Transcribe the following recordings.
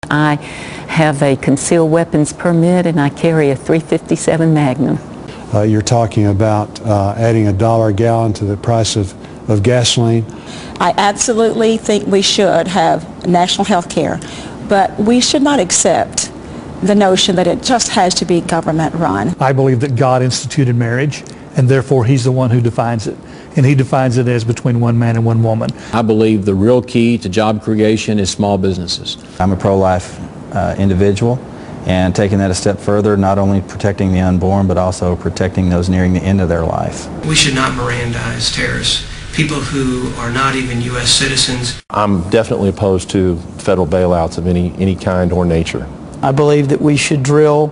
I have a concealed weapons permit and I carry a .357 Magnum. You're talking about adding $1 a gallon to the price of gasoline. I absolutely think we should have national health care, but we should not accept the notion that it just has to be government run. I believe that God instituted marriage, and therefore He's the one who defines it. And He defines it as between one man and one woman. I believe the real key to job creation is small businesses. I'm a pro-life individual, and taking that a step further, not only protecting the unborn, but also protecting those nearing the end of their life. We should not Mirandize terrorists, people who are not even U.S. citizens. I'm definitely opposed to federal bailouts of any kind or nature. I believe that we should drill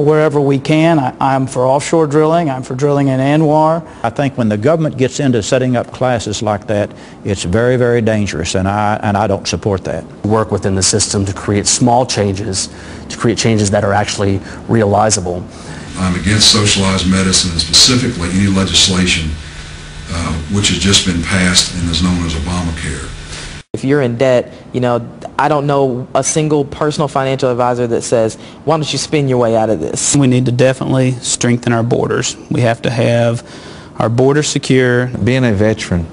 wherever we can. I'm for offshore drilling. I'm for drilling in ANWR. I think when the government gets into setting up classes like that, it's very, very dangerous, and I don't support that. Work within the system to create small changes, to create changes that are actually realizable. I'm against socialized medicine, and specifically any legislation which has just been passed and is known as Obamacare. If you're in debt, I don't know a single personal financial advisor that says, why don't you spin your way out of this? We need to definitely strengthen our borders. We have to have our borders secure. Being a veteran,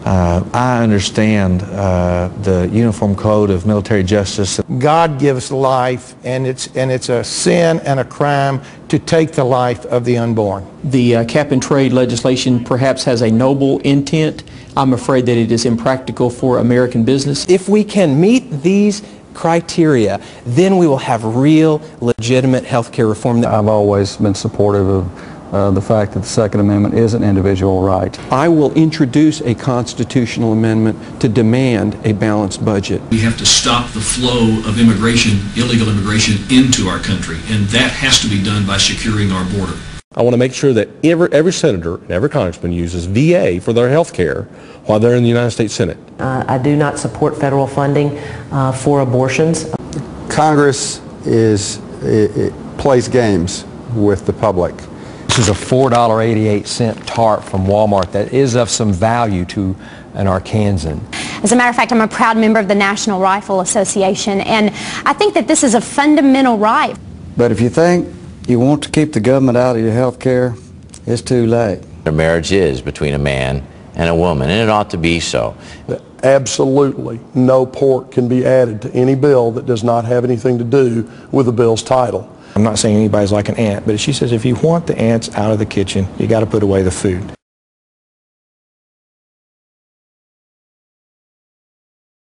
I understand the Uniform Code of Military Justice. God gives life, and it's a sin and a crime to take the life of the unborn. The cap and trade legislation perhaps has a noble intent. I'm afraid that it is impractical for American business. If we can meet these criteria, then we will have real, legitimate health care reform. I've always been supportive of the fact that the Second Amendment is an individual right. I will introduce a constitutional amendment to demand a balanced budget. We have to stop the flow of immigration, illegal immigration, into our country, and that has to be done by securing our border. I want to make sure that every senator and every congressman uses VA for their health care while they're in the United States Senate. I do not support federal funding for abortions. Congress plays games with the public. This is a $4.88 tart from Walmart that is of some value to an Arkansan. As a matter of fact, I'm a proud member of the National Rifle Association, and I think that this is a fundamental right. But if you think you want to keep the government out of your health care, it's too late. A marriage is between a man and a woman, and it ought to be so. Absolutely no pork can be added to any bill that does not have anything to do with the bill's title. I'm not saying anybody's like an ant, but she says if you want the ants out of the kitchen, you got to put away the food.